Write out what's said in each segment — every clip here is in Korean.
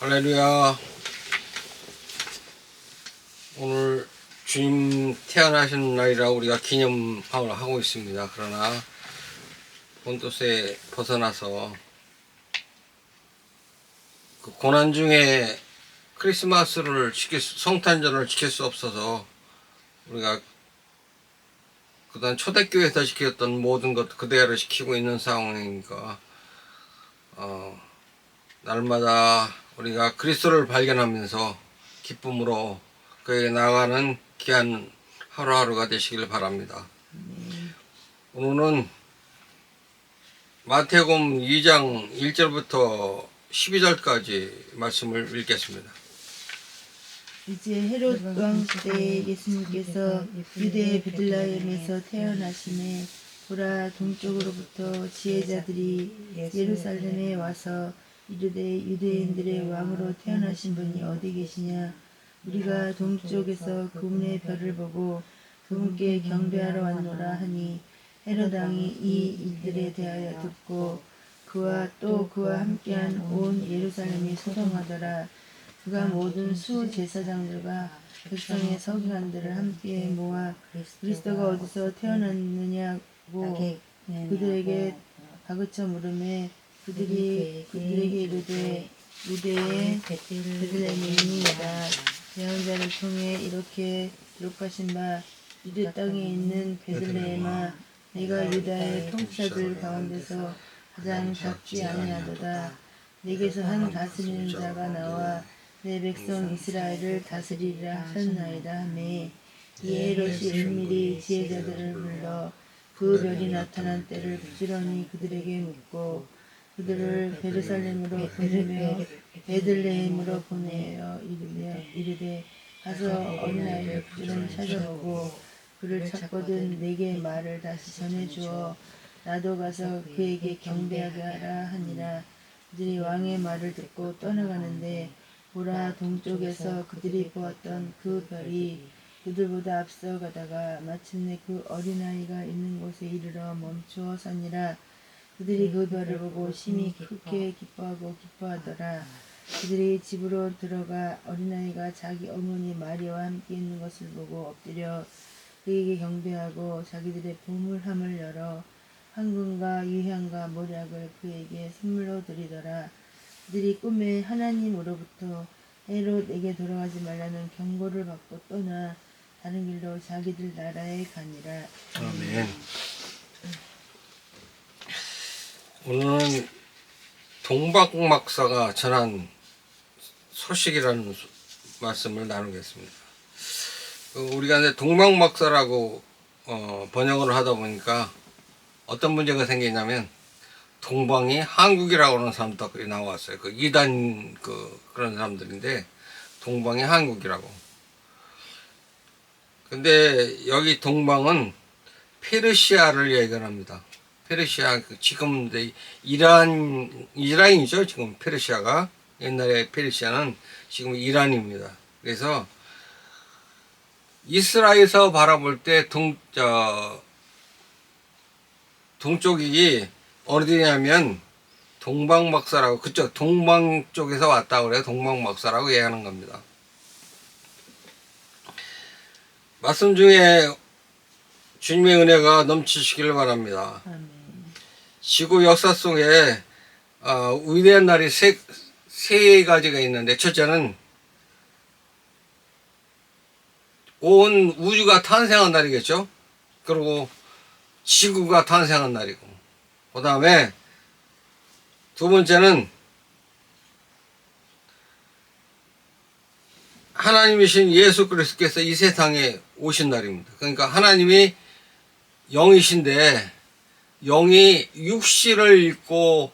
할렐루야. 오늘 주님 태어나신 날이라 우리가 기념을 하고 있습니다. 그러나 본토스에 벗어나서 그 고난 중에 크리스마스를 성탄절을 지킬 수 없어서 우리가 그동안 초대교회에서 지켰던 모든 것 그대로 지키고 있는 상황이니까 날마다 우리가 그리스도를 발견하면서 기쁨으로 그에게 나아가는 귀한 하루하루가 되시길 바랍니다. 오늘은 마태복음 2장 1절부터 12절까지 말씀을 읽겠습니다. 이제 헤롯 왕 시대에 예수님께서 유대 베들레헴에서 태어나시매 보라 동쪽으로부터 지혜자들이 예루살렘에 와서 이르되 유대인들의 왕으로 태어나신 분이 어디 계시냐? 우리가 동쪽에서 그분의 별을 보고 그분께 경배하러 왔노라 하니 헤롯 왕이 이 일들에 대하여 듣고 그와 함께한 온 예루살렘이 소동하더라. 그가 모든 수제사장들과 백성의 서기관들을 함께 모아 그리스도가 어디서 태어났느냐고 그들에게 다그쳐 물으매 그들에게 이르되 유대의 베들레헴이니이다. 예언자를 통해 이렇게 기록하신 바 유대 땅에 있는 베들레헴아 내가 유다의 통치자들 가운데서 가장 작지 아니하도다. 내게서 한 다스리는 자가 나와 내 백성 이스라엘을 다스리리라 하셨나이다 하매 이에 헤롯이 은밀히 지혜자들을 불러 그 별이 나타난 때를 부지런히 그들에게 묻고 그들을 베르살렘으로 베들레헴으로 보내어 이르되 가서 어린아이를 부지런히 찾아보고 그를 찾거든 내게 말을 다시 전해주어 나도 가서 그에게 경배하게 하라 하니라. 그들이 왕의 말을 듣고 떠나가는데 보라 동쪽에서 그들이 보았던 그 별이 그들보다 앞서 가다가 마침내 그 어린아이가 있는 곳에 이르러 멈추어 서니라. 그들이 그 별을 보고 심히 크게 기뻐하더라. 그들이 집으로 들어가 어린아이가 자기 어머니 마리아와 함께 있는 것을 보고 엎드려 그에게 경배하고 자기들의 보물함을 열어 황금과 유향과 모략을 그에게 선물로 드리더라. 그들이 꿈에 하나님으로부터 헤롯에게 돌아가지 말라는 경고를 받고 떠나 다른 길로 자기들 나라에 가니라. 아멘. 오늘은 동박막사가 전한 소식이라는 말씀을 나누겠습니다. 우리가 이제 동박막사라고 번역을 하다 보니까 어떤 문제가 생기냐면 동방이 한국이라고 하는 사람들이 나왔어요. 그 이단 그런 사람들인데 동방이 한국이라고. 근데 여기 동방은 페르시아를 얘기합니다. 페르시아 지금 이란이죠. 지금 페르시아가 옛날에 페르시아는 지금 이란입니다. 그래서 이스라엘에서 바라볼 때 동쪽이 어디냐면 동방박사라고 그쪽 동방 쪽에서 왔다 그래요. 동방박사라고 얘기하는 겁니다. 말씀 중에 주님의 은혜가 넘치시길 바랍니다. 지구 역사 속에 위대한 날이 세 가지가 있는데 첫째는 온 우주가 탄생한 날이겠죠. 그리고 지구가 탄생한 날이고 그 다음에 두 번째는 하나님이신 예수 그리스도께서 이 세상에 오신 날입니다. 그러니까 하나님이 영이신데 영이 육신을 입고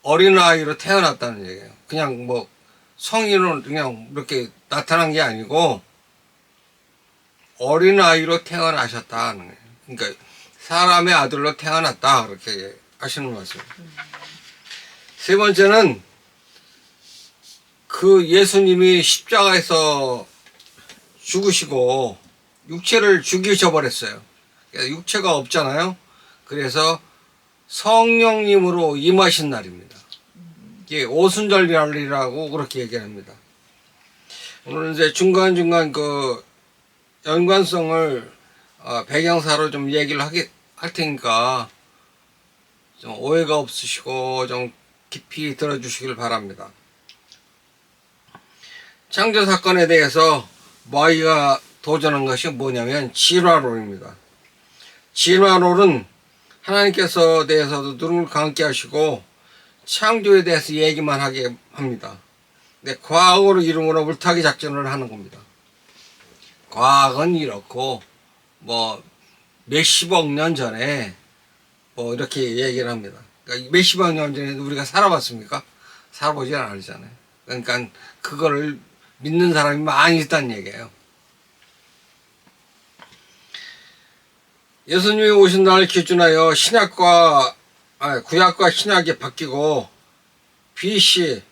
어린아이로 태어났다는 얘기예요. 그냥 뭐 성인으로 그냥 이렇게 나타난 게 아니고 어린아이로 태어나셨다는 거예요. 그러니까 사람의 아들로 태어났다 그렇게 하시는 말씀입니다. 세 번째는 그 예수님이 십자가에서 죽으시고 육체를 죽이셔 버렸어요. 육체가 없잖아요. 그래서 성령님으로 임하신 날입니다. 이게 오순절이라고 그렇게 얘기합니다. 오늘 이제 중간중간 그 연관성을 배경사로 좀 얘기를 할 테니까 좀 오해가 없으시고 좀 깊이 들어주시길 바랍니다. 창조 사건에 대해서 마귀가 도전한 것이 뭐냐면 진화론입니다. 진화론은 하나님께서 대해서도 눈을 감게 하시고 창조에 대해서 얘기만 하게 합니다. 근데 과학으로 이름으로 물타기 작전을 하는 겁니다. 과학은 이렇고 뭐 몇십억 년 전에 뭐 이렇게 얘기를 합니다. 그러니까 몇십억 년 전에 우리가 살아봤습니까? 살아보지 않았잖아요. 그러니까 그거를 믿는 사람이 많이 있다는 얘기예요. 예수님이 오신 날을 기준하여 구약과 신약이 바뀌고 BC에서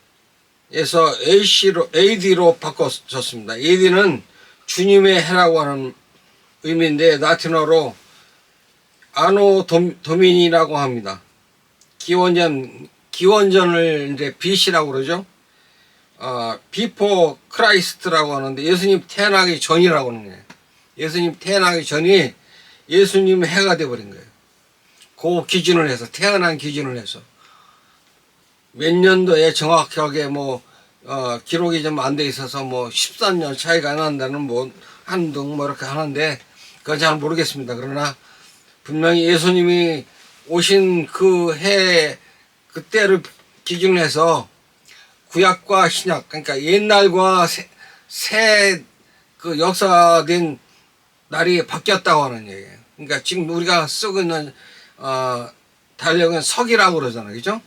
AD로 바꿔졌습니다. AD는 주님의 해라고 하는 의미인데 라틴어로 아노 도미니라고 합니다. 기원전을 이제 BC라고 그러죠. 비포 크라이스트라고 하는데 예수님 태어나기 전이라고 하는 거예요. 예수님 태어나기 전이 예수님 해가 돼버린 거예요. 그 기준을 해서 태어난 기준을 해서 몇 년도에 정확하게 기록이 좀 안 돼 있어서 13년 차이가 난다는 한둥 이렇게 하는데 그건 잘 모르겠습니다. 그러나 분명히 예수님이 오신 그 해 그때를 기준으로 해서 구약과 신약 그러니까 옛날과 새 그 역사된 날이 바뀌었다고 하는 얘기예요. 그러니까 지금 우리가 쓰고 있는 달력은 석이라고 그러잖아요. 그죠?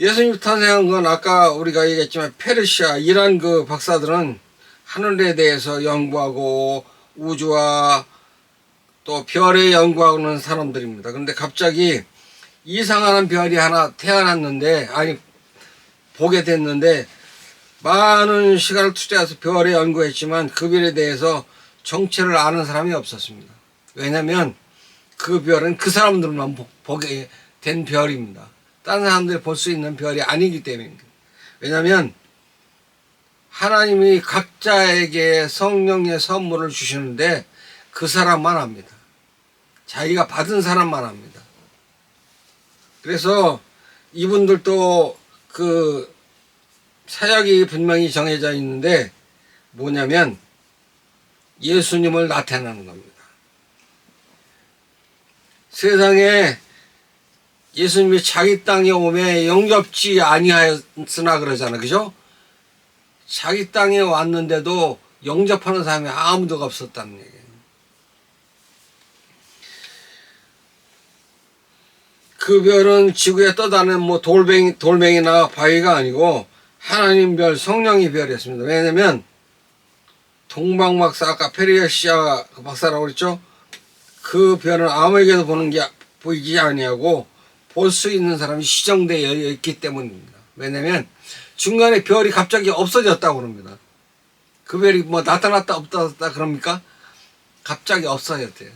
예수님 탄생한 건 아까 우리가 얘기했지만 페르시아, 이란 그 박사들은 하늘에 대해서 연구하고 우주와 또 별에 연구하는 사람들입니다. 그런데 갑자기 이상한 별이 하나 태어났는데, 보게 됐는데, 많은 시간을 투자해서 별에 연구했지만 그 별에 대해서 정체를 아는 사람이 없었습니다. 왜냐하면 그 별은 그 사람들만 보게 된 별입니다. 다른 사람들이 볼 수 있는 별이 아니기 때문입니다. 왜냐하면 하나님이 각자에게 성령의 선물을 주시는데 그 사람만 압니다. 자기가 받은 사람만 압니다. 그래서 이분들도 그 사역이 분명히 정해져 있는데 뭐냐면 예수님을 나타내는 겁니다. 세상에 예수님이 자기 땅에 오매 영접지 아니하였으나 그러잖아요. 그죠? 자기 땅에 왔는데도 영접하는 사람이 아무도 없었다는 얘기예요. 그 별은 지구에 떠다니는 돌멩이나 바위가 아니고 하나님 별, 성령의 별이었습니다. 왜냐면 동방 박사, 아까 페르시아 박사라고 그랬죠? 그 별은 아무에게도 보이지 아니하고 볼 수 있는 사람이 시정되어 있기 때문입니다. 왜냐면 중간에 별이 갑자기 없어졌다고 그럽니다. 그 별이 나타났다 없어졌다 그럽니까? 갑자기 없어졌대요.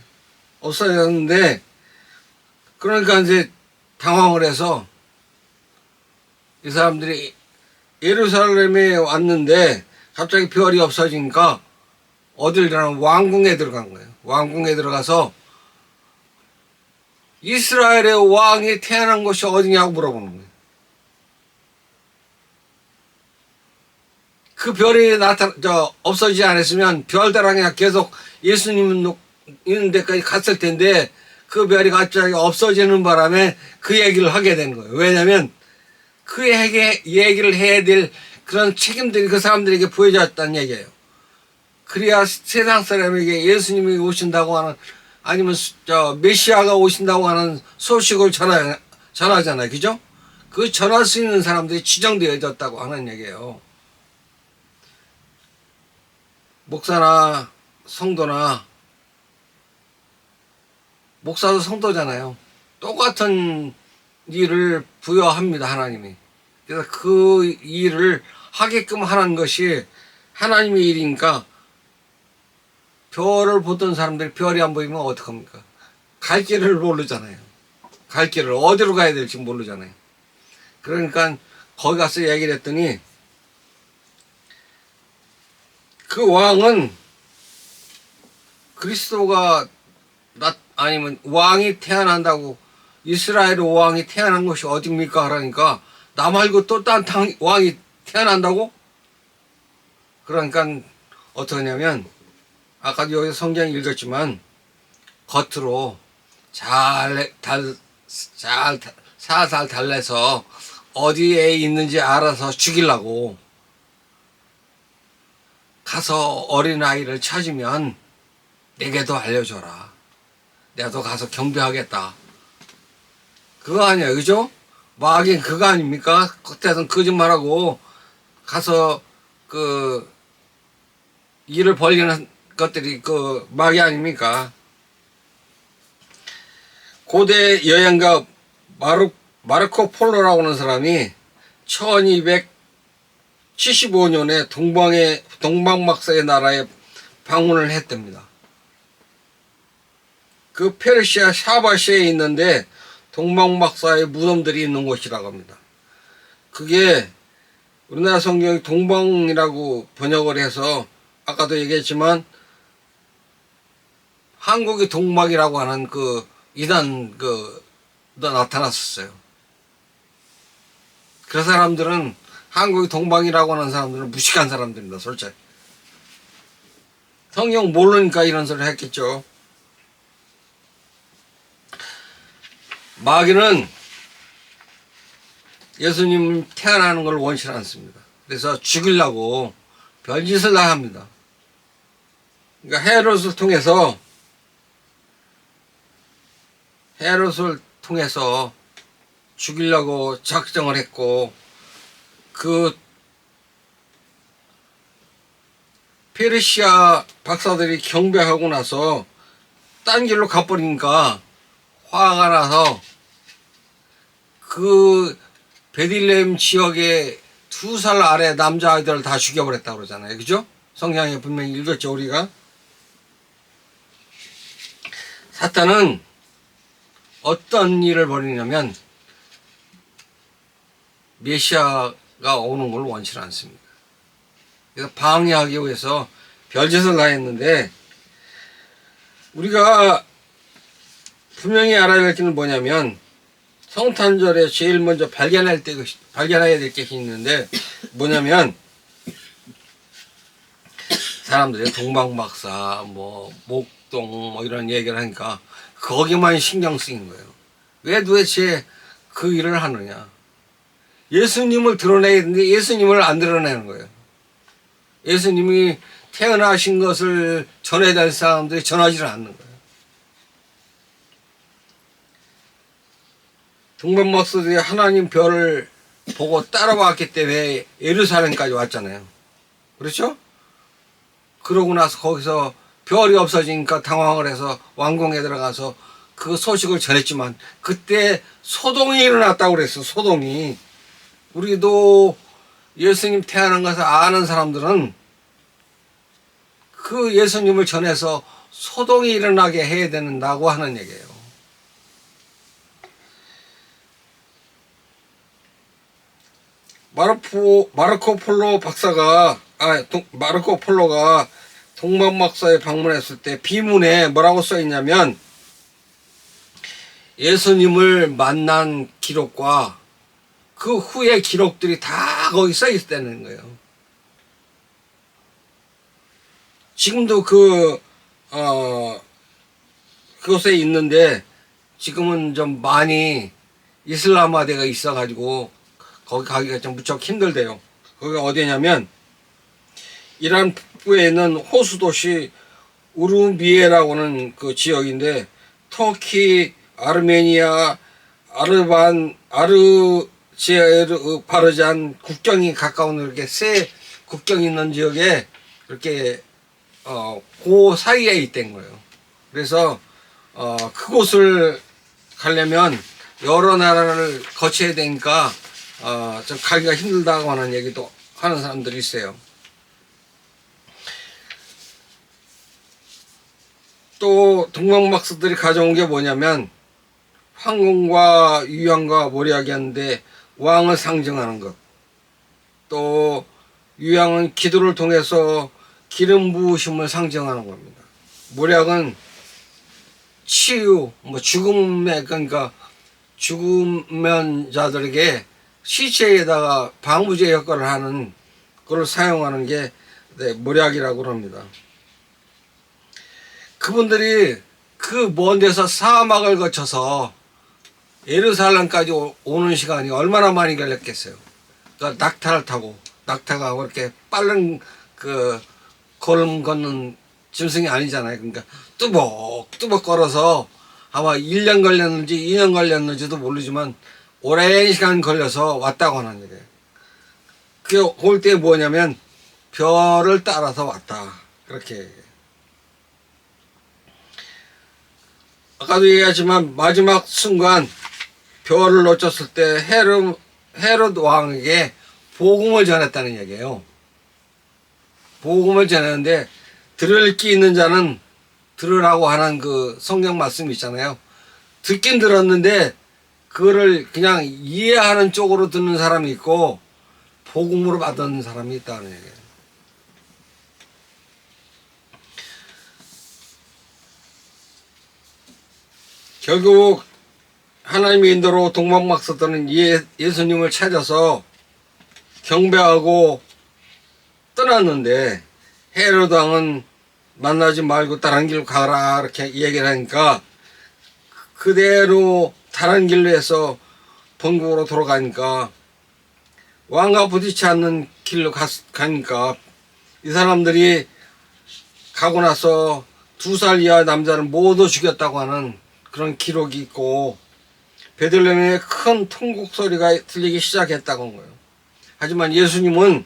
없어졌는데 그러니까 이제 당황을 해서 이 사람들이 예루살렘에 왔는데 갑자기 별이 없어지니까 어딜 들어가면 왕궁에 들어간 거예요. 왕궁에 들어가서 이스라엘의 왕이 태어난 곳이 어디냐고 물어보는 거예요. 그 별이 없어지지 않았으면 별다랑이나 계속 예수님 있는 데까지 갔을 텐데 그 별이 갑자기 없어지는 바람에 그 얘기를 하게 된 거예요. 왜냐하면 그 얘기를 해야 될 그런 책임들이 그 사람들에게 보여졌다는 얘기예요. 그래야 세상 사람에게 예수님이 오신다고 하는 아니면 메시아가 오신다고 하는 소식을 전하잖아요. 그죠? 그 전할 수 있는 사람들이 지정되어졌다고 하는 얘기예요. 목사나 성도나 목사도 성도잖아요. 똑같은 일을 부여합니다. 하나님이. 그래서 그 일을 하게끔 하는 것이 하나님의 일이니까 별을 보던 사람들이 별이 안 보이면 어떡합니까? 갈 길을 모르잖아요. 갈 길을 어디로 가야 될지 모르잖아요. 그러니까 거기 가서 얘기를 했더니 그 왕은 그리스도가 아니면 왕이 태어난다고 이스라엘 왕이 태어난 것이 어딥니까? 하라니까 나 말고 또 딴 왕이 태어난다고? 그러니까 어떻게 하냐면 아까 여기 성경 읽었지만 겉으로 살살 달래서 어디에 있는지 알아서 죽이려고 가서 어린아이를 찾으면 내게도 알려줘라. 내가 가서 경배하겠다. 그거 아니야, 그죠? 마귀는 그거 아닙니까? 겉에서는 거짓말하고 가서 그 일을 벌리는 것들이 그 마귀 아닙니까? 고대 여행가 마르코 폴로라고 하는 사람이 1275년에 동방박사의 나라에 방문을 했답니다. 그 페르시아 샤바시에 있는데 동방박사의 무덤들이 있는 곳이라고 합니다. 그게 우리나라 성경이 동방이라고 번역을 해서 아까도 얘기했지만 한국이 동방이라고 하는 그 이단 나타났었어요. 그 사람들은 한국이 동방이라고 하는 사람들은 무식한 사람들입니다. 솔직히 성경 모르니까 이런 소리를 했겠죠. 마귀는 예수님 태어나는 걸 원치 않습니다. 그래서 죽이려고 별짓을 다 합니다. 그러니까 헤롯을 통해서 죽이려고 작정을 했고 그 페르시아 박사들이 경배하고 나서 딴 길로 가버리니까 화가 나서 그 베들레헴 지역의 2살 아래 남자아이들을 다 죽여버렸다고 그러잖아요. 그죠? 성경에 분명히 읽었죠, 우리가. 사탄은 어떤 일을 벌이냐면 메시아가 오는 걸 원치 않습니다. 그래서 방해하기 위해서 별짓을 다 했는데 우리가 분명히 알아야 될 것은 뭐냐면 성탄절에 제일 먼저 발견해야 될 것이 있는데 뭐냐면 사람들이 동방박사 목동 이런 얘기를 하니까 거기만 신경 쓰인 거예요. 왜 도대체 그 일을 하느냐. 예수님을 드러내야 되는데 예수님을 안 드러내는 거예요. 예수님이 태어나신 것을 전해야 될 사람들이 전하지를 않는 거예요. 동방박사들이 하나님 별을 보고 따라왔기 때문에 예루살렘까지 왔잖아요. 그렇죠? 그러고 나서 거기서 별이 없어지니까 당황을 해서 왕궁에 들어가서 그 소식을 전했지만 그때 소동이 일어났다고 그랬어. 소동이. 우리도 예수님 태어난 것을 아는 사람들은 그 예수님을 전해서 소동이 일어나게 해야 된다고 하는 얘기예요. 마르코 폴로가 동방박사에 방문했을 때 비문에 뭐라고 써 있냐면 예수님을 만난 기록과 그 후의 기록들이 다 거기 써 있다는 거예요. 지금도 그곳에 있는데 지금은 좀 많이 이슬람화되어 있어가지고 거기 가기가 좀 무척 힘들대요. 거기가 어디냐면 이란 북부에 있는 호수 도시 우르미에라고는 그 지역인데 터키, 아르메니아, 아르제르바르잔 국경이 가까운 이렇게 세 국경이 있는 지역에 이렇게 그 사이에 있던 거예요. 그래서 그곳을 가려면 여러 나라를 거쳐야 되니까 좀 가기가 힘들다고 하는 얘기도 하는 사람들이 있어요. 또 동방박사들이 가져온 게 뭐냐면 황금과 유황과 모략이었는데 왕을 상징하는 것. 또 유향은 기도를 통해서 기름 부으심을 상징하는 겁니다. 모략은 치유, 죽음의, 그러니까 죽으면 자들에게 시체에다가 방부제 역할을 하는 그걸 사용하는 게 모략이라고 합니다. 그분들이 그 먼 데서 사막을 거쳐서 예루살렘까지 오는 시간이 얼마나 많이 걸렸겠어요. 그러니까 낙타를 타고, 낙타가 그렇게 빠른 그 걸음 걷는 짐승이 아니잖아요. 그러니까 뚜벅뚜벅 걸어서 아마 1년 걸렸는지 2년 걸렸는지도 모르지만 오랜 시간 걸려서 왔다고 하는 얘기예요. 그게 올 때 뭐냐면 별을 따라서 왔다. 그렇게 얘기해요. 아까도 얘기했지만 마지막 순간 별을 놓쳤을 때 헤롯 왕에게 복음을 전했다는 얘기예요. 복음을 전했는데 들을 귀 있는 자는 들으라고 하는 그 성경 말씀이 있잖아요. 듣긴 들었는데 그거를 그냥 이해하는 쪽으로 듣는 사람이 있고 복음으로 받은 사람이 있다는 얘기예요. 결국 하나님의 인도로 동방박사들은 예수님을 찾아서 경배하고 떠났는데 헤롯 왕은 만나지 말고 다른 길로 가라 이렇게 얘기를 하니까 그대로 다른 길로 해서 본국으로 돌아가니까 왕과 부딪히지 않는 길로 가니까 이 사람들이 가고 나서 2살 이하 남자를 모두 죽였다고 하는 그런 기록이 있고 베들레헴에 큰 통곡 소리가 들리기 시작했다고 한 거예요. 하지만 예수님은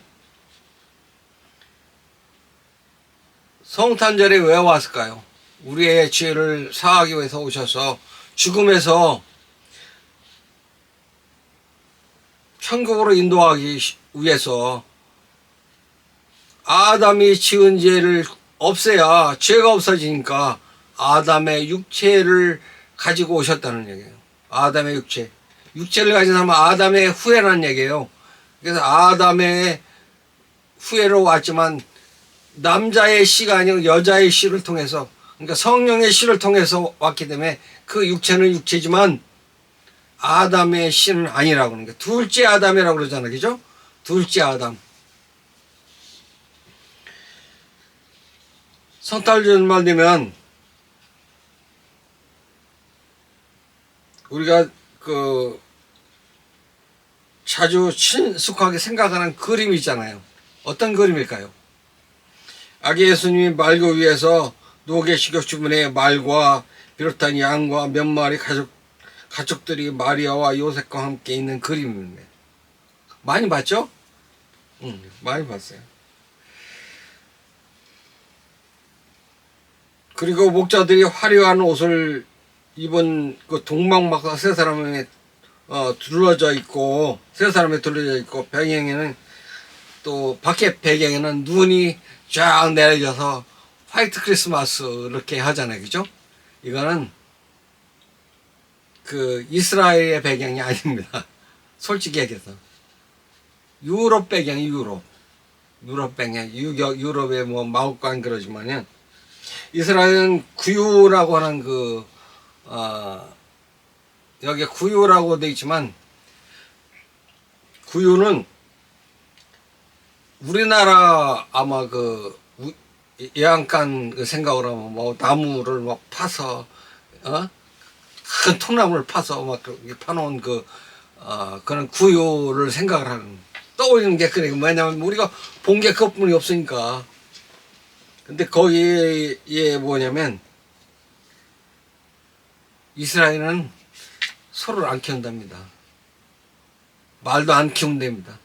성탄절에 왜 왔을까요? 우리의 죄를 사하기 위해서 오셔서 죽음에서 천국으로 인도하기 위해서 아담이 지은 죄를 없애야 죄가 없어지니까 아담의 육체를 가지고 오셨다는 얘기예요. 아담의 육체. 육체를 가진 사람은 아담의 후예라는 얘기예요. 그래서 아담의 후예로 왔지만 남자의 씨가 아니고 여자의 씨를 통해서, 그러니까 성령의 씨를 통해서 왔기 때문에 그 육체는 육체지만 아담의 씨는 아니라고 하는 거예요. 둘째 아담이라고 그러잖아요. 그죠? 둘째 아담. 성탄절만 되면 우리가 자주 친숙하게 생각하는 그림이 있잖아요. 어떤 그림일까요? 아기 예수님이 말고 위에서 누워 계시고 주변에 말과 비롯한 양과 몇 마리 가족들이 마리아와 요셉과 함께 있는 그림입니다. 많이 봤죠? 많이 봤어요. 그리고 목자들이 화려한 옷을 입은 그 동방박사 세 사람에 둘러져 있고, 배경에는 또 밖에 배경에는 눈이 쫙 내려져서 화이트 크리스마스 이렇게 하잖아요. 그죠? 이거는 그 이스라엘의 배경이 아닙니다. 솔직히 얘기해서. 유럽 배경이 유럽 배경, 유럽의 뭐 마국간 그러지만요. 이스라엘은 구유라고 하는 여기 구유라고 되어 있지만, 구유는 우리나라 아마 예안간 생각으로 하면 뭐 나무를 막 파서, 큰 통나무를 파서 막 파놓은 그런 구유를 생각을 하는, 떠올리는 게 그래. 뭐냐면 우리가 본 게 그것뿐이 없으니까. 근데 거기에 뭐냐면 이스라엘은 소를 안 키운답니다. 말도 안 키운답니다.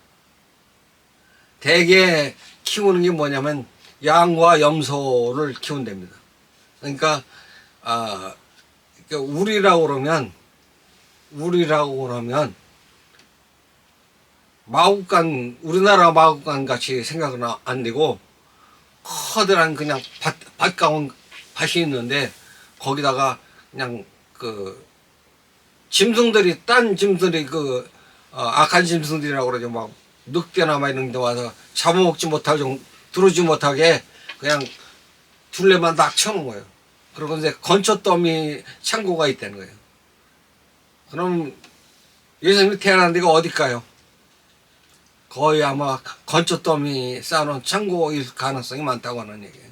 대개 키우는 게 뭐냐면 양과 염소를 키운답니다. 그러니까 우리라고 그러면 마국간, 우리나라 마국간 같이 생각은 안 되고 커다란 그냥 밭가운 밭이 있는데 거기다가 그냥 딴 짐승들이 악한 짐승들이라고 그러죠. 막 늑대나 막 이런 데 와서 잡아먹지 못할 정도, 들어오지 못하게 그냥 둘레만 딱 쳐놓은 거예요. 그리고 이제 건초더미 창고가 있다는 거예요. 그럼 예수님이 태어난 데가 어딜까요? 거의 아마 건초더미 쌓아놓은 창고일 가능성이 많다고 하는 얘기예요.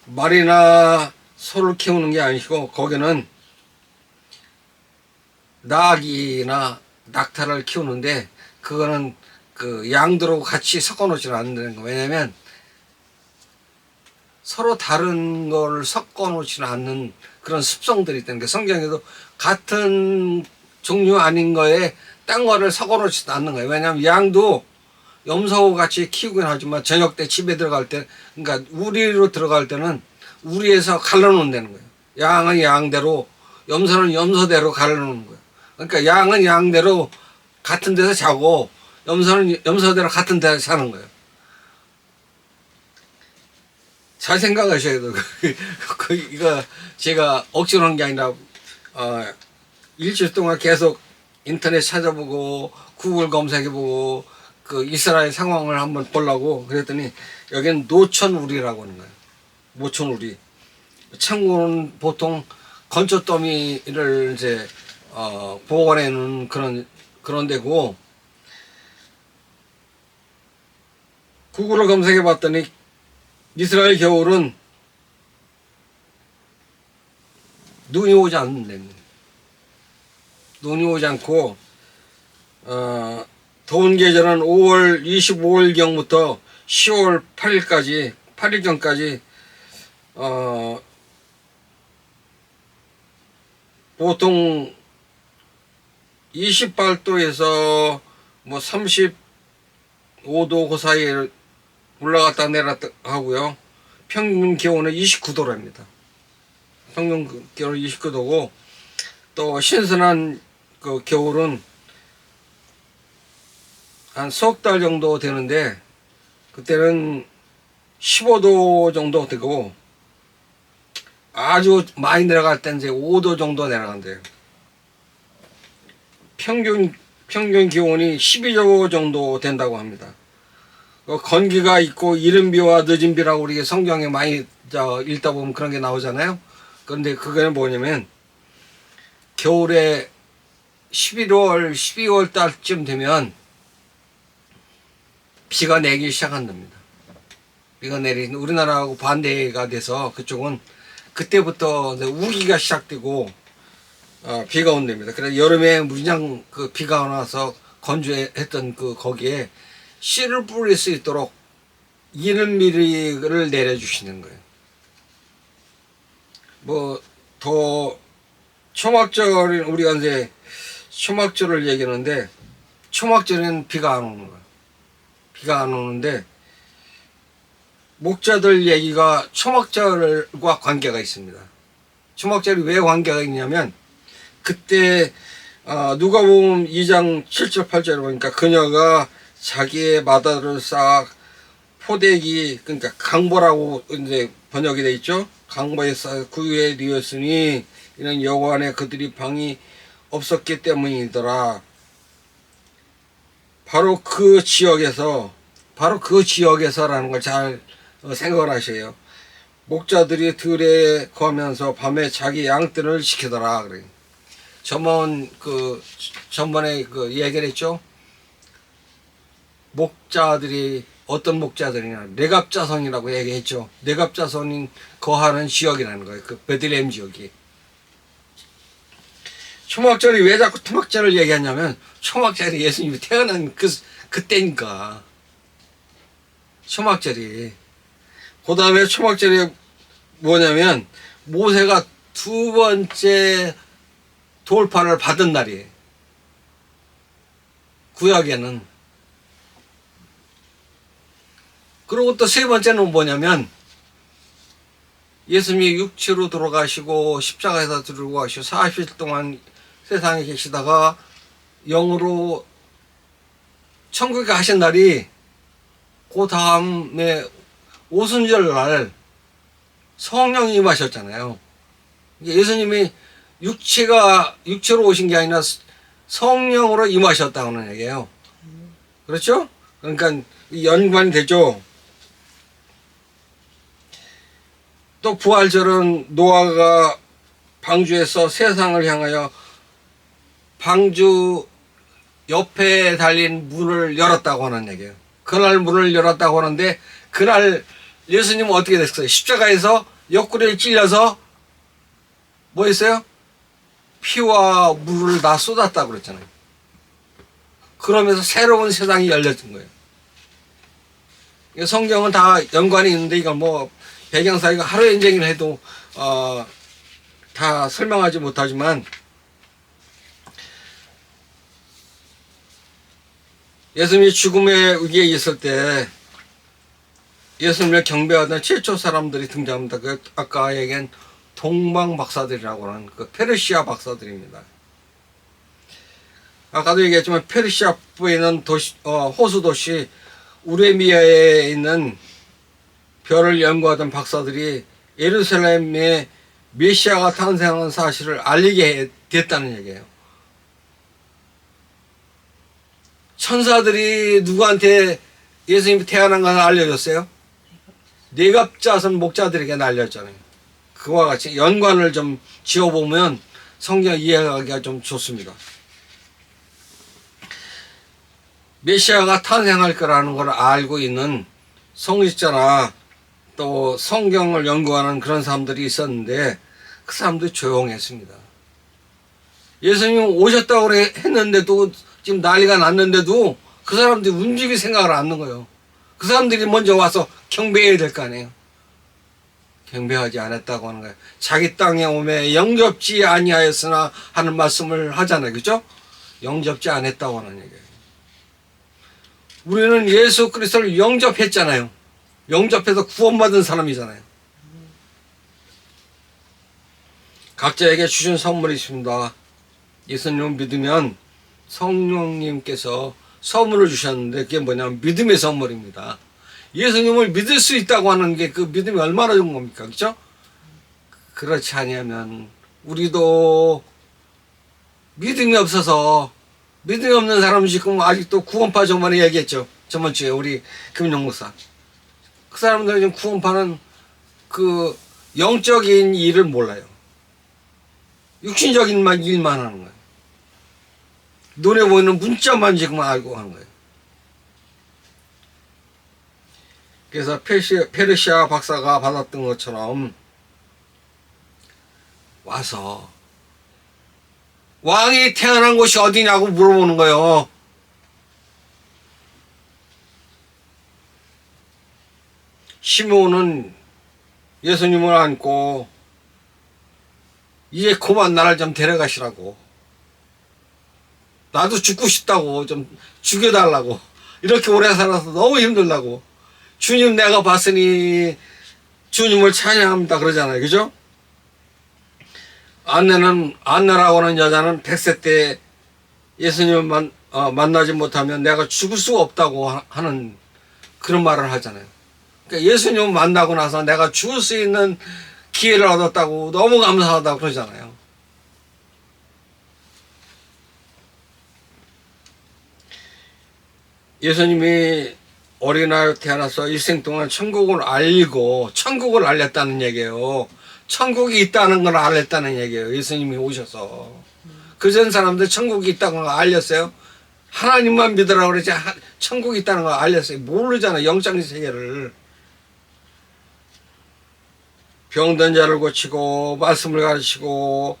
말이나 소를 키우는 게 아니고 거기는 낙이나 낙타를 키우는데 그거는 그 양들하고 같이 섞어 놓지는 않는 거. 왜냐면 서로 다른 걸 섞어 놓지는 않는 그런 습성들이 있다는 게, 성경에도 같은 종류 아닌 거에 딴 거를 섞어 놓지도 않는 거예요. 왜냐면 양도 염소하고 같이 키우긴 하지만 저녁 때 집에 들어갈 때, 그러니까 우리로 들어갈 때는 우리에서 갈라놓는다는 거예요. 양은 양대로, 염소는 염소대로 갈라놓는 거예요. 그러니까 양은 양대로 같은 데서 자고 염소는 염소대로 같은 데서 사는 거예요. 잘 생각하셔야 돼요. 이거 제가 억지로 한 게 아니라 일주일 동안 계속 인터넷 찾아보고 구글 검색해보고 그 이스라엘 상황을 한번 보려고 그랬더니 여기는 노천우리라고 하는 거예요. 노천우리. 창고는 보통 건초더미를 이제 보관해 놓은 그런 데고, 구글을 검색해 봤더니 이스라엘 겨울은 눈이 오지 않는데, 눈이 오지 않고 더운 계절은 5월 25일경부터 10월 8일까지 8일경까지 보통 28도에서 뭐 35도 그 사이에 올라갔다 내렸다 하고요. 평균 기온은 29도랍니다. 평균 기온은 29도고, 또 신선한 그 겨울은 한 석 달 정도 되는데 그때는 15도 정도 되고, 아주 많이 내려갈 때 이제 5도 정도 내려간대요. 평균 기온이 12도 정도 된다고 합니다. 건기가 있고 이른 비와 늦은 비라고 우리 성경에 많이 읽다 보면 그런 게 나오잖아요. 그런데 그게 뭐냐면 겨울에 11월, 12월 달쯤 되면 비가 내리기 시작한답니다. 비가 내리는, 우리나라하고 반대가 돼서 그쪽은 그때부터 우기가 시작되고 비가 온답니다. 그래서 여름에 무진장 그 비가 와서 건조했던 그 거기에 씨를 뿌릴 수 있도록 이른미리를 내려주시는 거예요. 뭐 더 초막절, 우리가 이제 초막절을 얘기하는데 초막절에는 비가 안 오는 거예요. 비가 안 오는데 목자들 얘기가 초막절과 관계가 있습니다. 초막절이 왜 관계가 있냐면 그때 누가복음 2장 7절 8절에 보니까 그녀가 자기의 마다를 쌓아 포대기, 그러니까 강보라고 이제 번역이 돼 있죠. 강보에 쌓아 구유에 뉘었으니 이는 여호와 안에 그들이 방이 없었기 때문이더라. 바로 그 지역에서라는 걸 잘 생각을 하셔요. 목자들이 들에 거하면서 밤에 자기 양떼를 지키더라. 그래. 전번에 그 얘기를 했죠. 목자들이 어떤 목자들이냐, 뇌갑자손이라고 얘기했죠. 뇌갑자손인 거하는 지역이라는 거예요. 그 베들레헴 지역이. 초막절이 왜 자꾸 초막절을 얘기하냐면 초막절이 예수님이 태어난 그때니까. 초막절이. 그 다음에 초막절이 뭐냐면 모세가 두 번째 돌파를 받은 날이에요. 구약에는. 그리고 또 세 번째는 뭐냐면 예수님이 육체로 돌아가시고 십자가에서 들고 가시고 40일 동안 세상에 계시다가 영으로 천국에 가신 날이 그 다음에 오순절 날 성령이 임하셨잖아요. 예수님이 육체로 오신 게 아니라 성령으로 임하셨다는 얘기예요. 그렇죠? 그러니까 연관이 되죠. 또 부활절은 노아가 방주에서 세상을 향하여 방주 옆에 달린 문을 열었다고 하는 얘기예요. 그날 문을 열었다고 하는데 그날 예수님은 어떻게 됐어요? 십자가에서 옆구리를 찔려서 뭐 했어요? 피와 물을 다 쏟았다고 그랬잖아요. 그러면서 새로운 세상이 열려진 거예요. 성경은 다 연관이 있는데 이건 뭐 배경사 이거 하루 인쟁을 해도 다 설명하지 못하지만 예수님이 죽음의 위기에 있을 때 예수님을 경배하던 최초 사람들이 등장합니다. 그 아까 얘기한 동방 박사들이라고 하는 그 페르시아 박사들입니다. 아까도 얘기했지만 페르시아 북부에 있는 도시, 호수 도시 우레미아에 있는 별을 연구하던 박사들이 예루살렘에 메시아가 탄생하는 사실을 알리게 됐다는 얘기예요. 천사들이 누구한테 예수님이 태어난 것을 알려줬어요? 네갑자손 목자들에게 알렸잖아요. 그와 같이 연관을 좀 지어보면 성경 이해하기가 좀 좋습니다. 메시아가 탄생할 거라는 걸 알고 있는 성직자나 또 성경을 연구하는 그런 사람들이 있었는데 그 사람들이 조용했습니다. 예수님 오셨다고 했는데도 지금 난리가 났는데도 그 사람들이 움직일 생각을 안 하는 거예요. 그 사람들이 먼저 와서 경배해야 될 거 아니에요. 경배하지 않았다고 하는 거예요. 자기 땅에 오매 영접지 아니하였으나 하는 말씀을 하잖아요. 그죠? 영접지 않았다고 하는 얘기예요. 우리는 예수 그리스도를 영접했잖아요. 영접해서 구원받은 사람이잖아요. 각자에게 주신 선물이 있습니다. 예수님을 믿으면 성령님께서 선물을 주셨는데 그게 뭐냐면 믿음의 선물입니다. 예수님을 믿을 수 있다고 하는 게 그 믿음이 얼마나 좋은 겁니까? 그렇죠? 그렇지 않으면 우리도 믿음이 없어서 믿음이 없는 사람은 지금 아직도 구원파 저번에 얘기했죠. 저번 주에 우리 금용목사. 그 사람들은 지금 구원파는 그 영적인 일을 몰라요. 육신적인 일만 하는 거예요. 눈에 보이는 문자만 지금 알고 하는 거예요. 그래서 페르시아 박사가 받았던 것처럼 와서 왕이 태어난 곳이 어디냐고 물어보는 거예요. 시므온은 예수님을 안고 이제 그만 나를 좀 데려가시라고, 나도 죽고 싶다고, 좀 죽여달라고, 이렇게 오래 살아서 너무 힘들다고, 주님 내가 봤으니 주님을 찬양합니다 그러잖아요. 그죠? 안나라고 하는 여자는 100세 때 예수님을 만나지 못하면 내가 죽을 수가 없다고 하는 그런 말을 하잖아요. 그러니까 예수님을 만나고 나서 내가 죽을 수 있는 기회를 얻었다고 너무 감사하다고 그러잖아요. 예수님이 어린아이로 태어나서 일생 동안 천국을 알리고 천국을 알렸다는 얘기예요. 천국이 있다는 걸 알렸다는 얘기예요. 예수님이 오셔서. 그전 사람들 천국이 있다는 걸 알렸어요? 하나님만 믿으라고 그러지 천국이 있다는 걸 알렸어요? 모르잖아요. 영적인 세계를. 병든 자를 고치고 말씀을 가르치고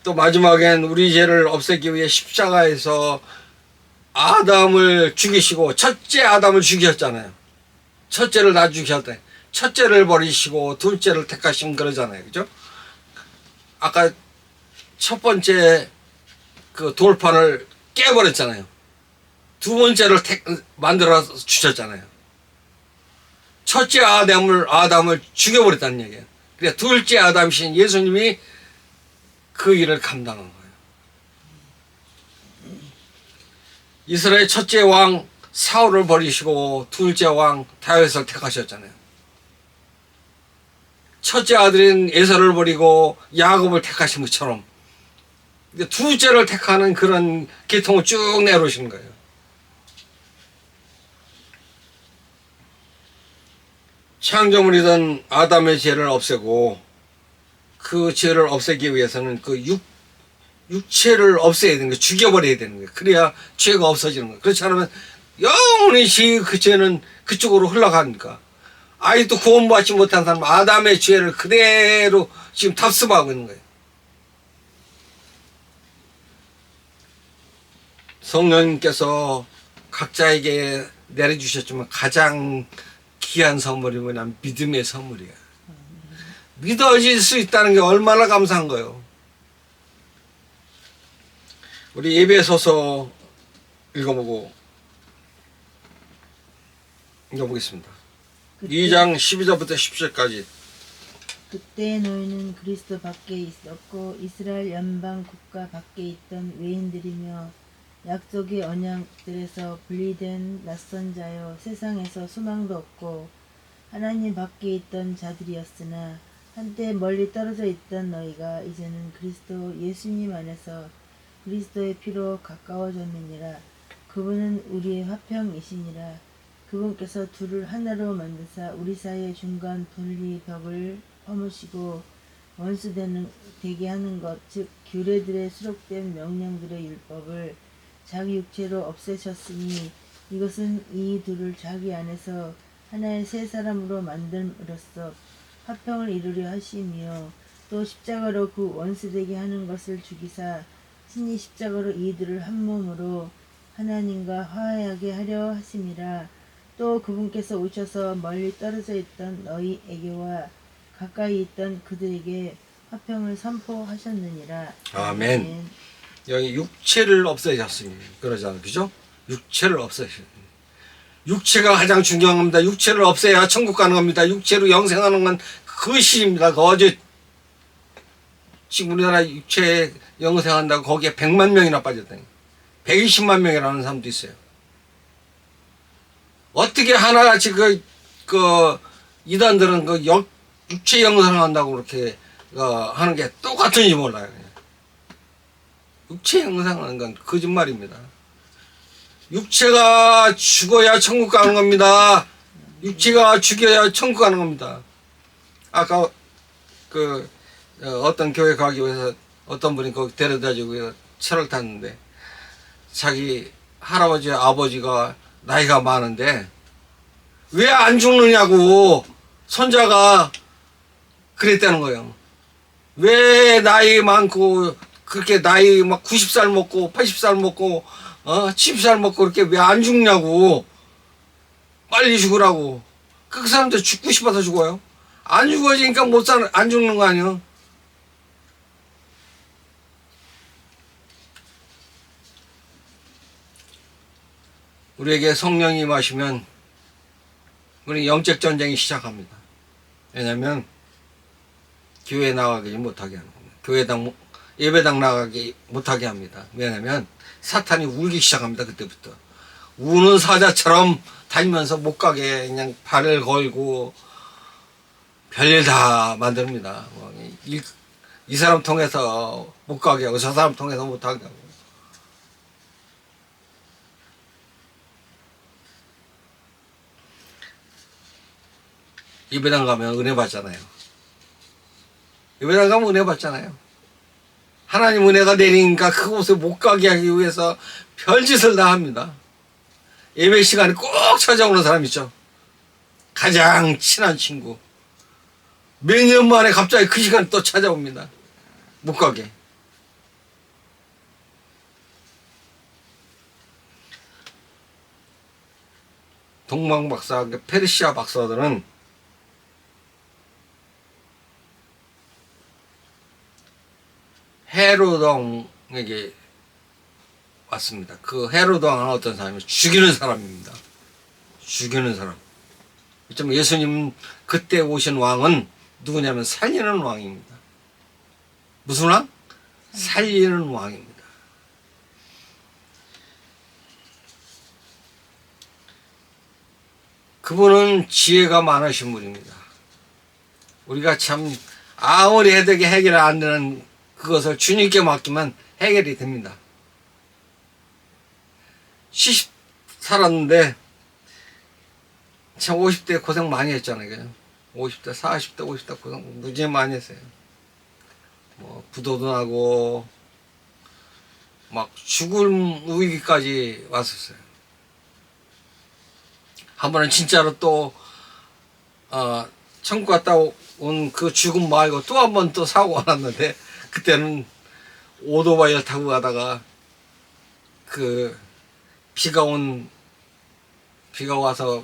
또 마지막엔 우리 죄를 없애기 위해 십자가에서 아담을 죽이시고 첫째 아담을 죽이셨잖아요. 첫째를 다 죽이셨대. 첫째를 버리시고 둘째를 택하시면 그러잖아요. 그죠? 아까 첫 번째 그 돌판을 깨버렸잖아요. 두 번째를 만들어 주셨잖아요. 첫째 아담을 죽여버렸다는 얘기예요. 그러니까 둘째 아담이신 예수님이 그 일을 감당한 거예요. 이스라엘 첫째 왕 사울을 버리시고 둘째 왕 다윗을 택하셨잖아요. 첫째 아들인 에서를 버리고 야곱을 택하신 것처럼 근데 둘째를 택하는 그런 계통을 쭉 내놓으시는 거예요. 창조물이던 아담의 죄를 없애고 그 죄를 없애기 위해서는 그 육체를 없애야 되는 거예요. 죽여버려야 되는 거예요. 그래야 죄가 없어지는 거예요. 그렇지 않으면 영원히 그 죄는 그쪽으로 흘러가니까 아직도 구원받지 못한 사람 아담의 죄를 그대로 지금 탑승하고 있는 거예요. 성령님께서 각자에게 내려주셨지만 가장 귀한 선물이 뭐냐면 믿음의 선물이야. 믿어질 수 있다는 게 얼마나 감사한 거예요. 우리 예배소서 읽어보겠습니다. 2장 12절부터 10절까지. 그때 너희는 그리스도 밖에 있었고 이스라엘 연방 국가 밖에 있던 외인들이며 약속의 언약들에서 분리된 낯선 자여 세상에서 소망도 없고 하나님 밖에 있던 자들이었으나 한때 멀리 떨어져 있던 너희가 이제는 그리스도 예수님 안에서 그리스도의 피로 가까워졌느니라. 그분은 우리의 화평이시니라. 그분께서 둘을 하나로 만드사 우리 사이의 중간 분리벽을 허무시고 원수 되게 하는 것, 즉 규례들에 수록된 명령들의 율법을 자기 육체로 없애셨으니 이것은 이 둘을 자기 안에서 하나의 새 사람으로 만듦으로써 화평을 이루려 하시며 또 십자가로 그 원수되게 하는 것을 죽이사 친히 십자가로 이들을 한 몸으로 하나님과 화해하게 하려 하심이라. 또 그분께서 오셔서 멀리 떨어져 있던 너희에게와 가까이 있던 그들에게 화평을 선포하셨느니라. 아멘. 여기 육체를 없애셨으니 그러잖아요. 그죠? 육체를 없애셨으니. 육체가 가장 중요한 겁니다. 육체를 없애야 천국 가는 겁니다. 육체로 영생하는 건 그것입니다. 어제 지금 우리나라 육체 영생한다고 거기에 100만 명이나 빠졌다니. 120만 명이라는 사람도 있어요. 어떻게 하나같이 이단들은 육체 영생한다고 그렇게 하는 게 똑같은지 몰라요. 육체 영생하는 건 거짓말입니다. 육체가 죽어야 천국 가는 겁니다. 육체가 죽여야 천국 가는 겁니다. 아까 어떤 교회 가기 위해서 어떤 분이 거기 데려다주고 차를 탔는데 자기 할아버지 아버지가 나이가 많은데 왜 안 죽느냐고 손자가 그랬다는 거예요. 왜 나이 많고 그렇게 나이 막 90살 먹고 80살 먹고 70살 먹고 그렇게 왜 안 죽냐고. 빨리 죽으라고. 그 사람들 죽고 싶어서 죽어요. 안 죽어지니까 안 죽는 거 아니에요. 우리에게 성령이 임하시면 우리 영적 전쟁이 시작합니다. 왜냐하면 교회 나가기 못하게 하는 겁니다. 예배당 나가기 못하게 합니다. 왜냐하면 사탄이 울기 시작합니다. 그때부터 우는 사자처럼 다니면서 못 가게 그냥 발을 걸고 별일 다 만듭니다. 이 사람 통해서 못 가게 하고 저 사람 통해서 못 하게 하고. 예배당 가면 은혜 받잖아요. 예배당 가면 은혜 받잖아요. 하나님 은혜가 내리니까 그곳에 못 가게 하기 위해서 별짓을 다 합니다. 예배 시간에 꼭 찾아오는 사람 있죠. 가장 친한 친구. 몇 년 만에 갑자기 그 시간에 또 찾아옵니다. 못 가게. 동방 박사, 페르시아 박사들은 헤로동에게 왔습니다. 그 헤로동은 어떤 사람이에요? 죽이는 사람입니다. 죽이는 사람. 예수님 그때 오신 왕은 누구냐면 살리는 왕입니다. 무슨 왕? 살리는 왕입니다. 그분은 지혜가 많으신 분입니다. 우리가 참 아무리 해도 해결 안 되는 그것을 주님께 맡기면 해결이 됩니다. 70 살았는데 참 50대 고생 많이 했잖아요. 그냥 50대, 40대, 50대 고생 무지하게 많이 했어요. 뭐 부도도 나고 막 죽을 위기까지 왔었어요. 한 번은 진짜로 또 천국 갔다 온 그 죽음 말고 또 한 번 또 사고가 났는데, 그때는 오토바이를 타고 가다가 그 비가 와서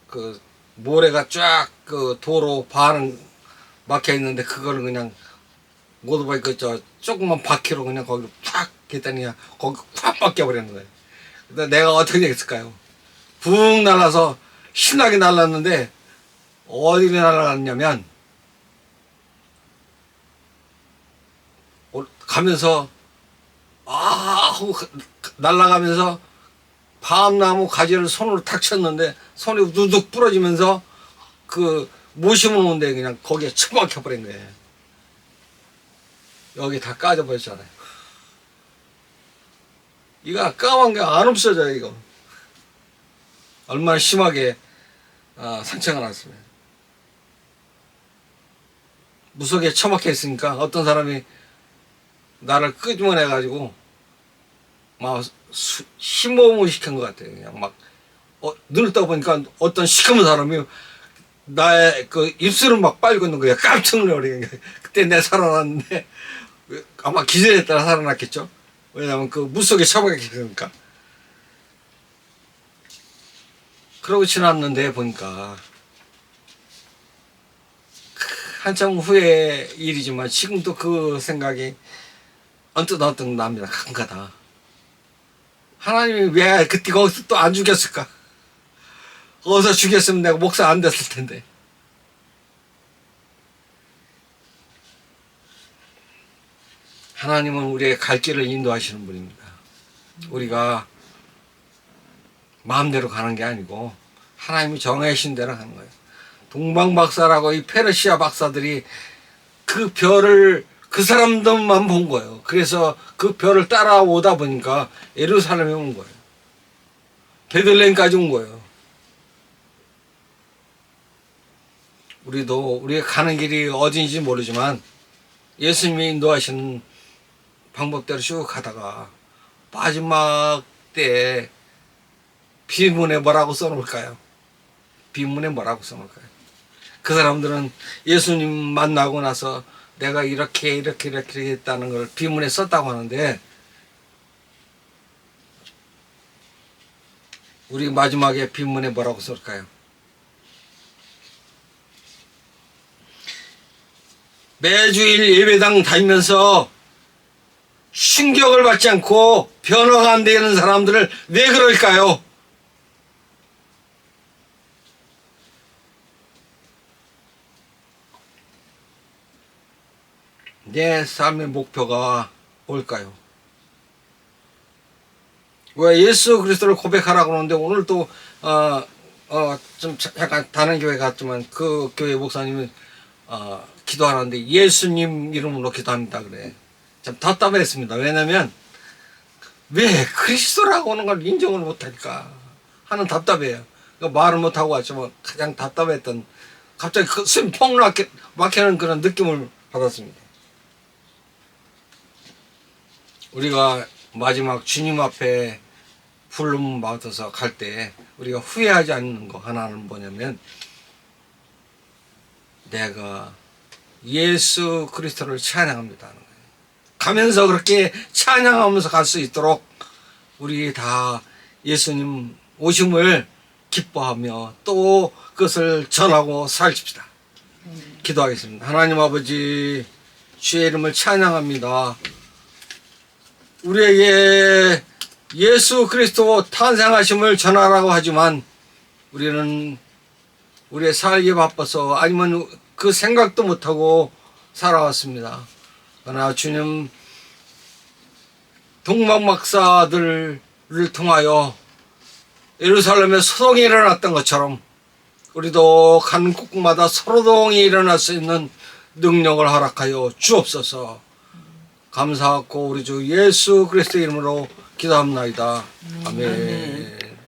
그 모래가 쫙 그 도로 반은 막혀 있는데, 그거를 그냥 오토바이 그 조그만 바퀴로 그냥 거기로 팍 했더니 그냥 거기 팍 박혀 버리는 거예요. 근데 내가 어떻게 됐을까요? 붕 날아서 신나게 날랐는데 어디로 날아갔냐면, 가면서 하고 날아가면서 밤나무 가지를 손으로 탁 쳤는데 손이 우두둑 부러지면서 그 모시면 오는데 그냥 거기에 처박혀 버린 거예요. 여기 다 까져 버렸잖아요. 이거 까만 게 안 없어져요. 이거 얼마나 심하게 상처가 났으면. 무속에 처박혀 있으니까 어떤 사람이 나를 끄집어내 가지고 막 심호흡을 시킨 것 같아요. 그냥 막 눈을 떠보니까 어떤 시커먼 사람이 나의 그 입술을 막 빨고 있는 거야. 깜짝 놀라버리는 거야. 그때 내가 살아났는데 아마 기절에 따라 살아났겠죠. 왜냐면 그 물속에 처박혀 있으니까. 그러고 지났는데 보니까 한참 후의 일이지만 지금도 그 생각이 언뜻 납니다. 가끔가다. 하나님이 왜 그때 거기서 또 안 죽였을까? 어디서 죽였으면 내가 목사 안 됐을 텐데. 하나님은 우리의 갈 길을 인도하시는 분입니다. 우리가 마음대로 가는 게 아니고 하나님이 정하신 대로 가는 거예요. 동방박사라고 이 페르시아 박사들이 그 별을 그 사람들만 본 거예요. 그래서 그 별을 따라오다 보니까 예루살렘에 온 거예요. 베들레헴까지 온 거예요. 우리가 가는 길이 어딘지 모르지만 예수님이 인도하시는 방법대로 쭉 가다가 마지막 때 비문에 뭐라고 써놓을까요? 비문에 뭐라고 써놓을까요? 그 사람들은 예수님 만나고 나서 내가 이렇게 했다는 걸 비문에 썼다고 하는데, 우리 마지막에 비문에 뭐라고 쓸까요? 매주일 예배당 다니면서 충격을 받지 않고 변화가 안 되는 사람들을 왜 그럴까요? 내 삶의 목표가 뭘까요? 왜 예수 그리스도를 고백하라고 하는데, 오늘 또 좀 약간 다른 교회 갔지만 그 교회 목사님은 기도하는데 예수님 이름으로 기도합니다 그래. 참 답답했습니다. 왜냐면 왜 그리스도라고 하는 걸 인정을 못하니까 하는 답답해요. 말을 못하고 왔지만 가장 답답했던, 갑자기 그 숨이 펑 막히는 그런 느낌을 받았습니다. 우리가 마지막 주님 앞에 부름 받아서 갈 때 우리가 후회하지 않는 거 하나는 뭐냐면, 내가 예수 그리스도를 찬양합니다 하는 거예요. 가면서 그렇게 찬양하면서 갈 수 있도록 우리 다 예수님 오심을 기뻐하며 또 그것을 전하고 살십시다. 기도하겠습니다. 하나님 아버지, 주의 이름을 찬양합니다. 우리에게 예수 그리스도 탄생하심을 전하라고 하지만 우리는 우리의 살기 바빠서 아니면 그 생각도 못하고 살아왔습니다. 그러나 주님, 동방박사들을 통하여 예루살렘에 소동이 일어났던 것처럼 우리도 가는 곳마다 소동이 일어날 수 있는 능력을 허락하여 주옵소서. 감사하고 우리 주 예수 그리스도 이름으로 기도합나이다. 아멘.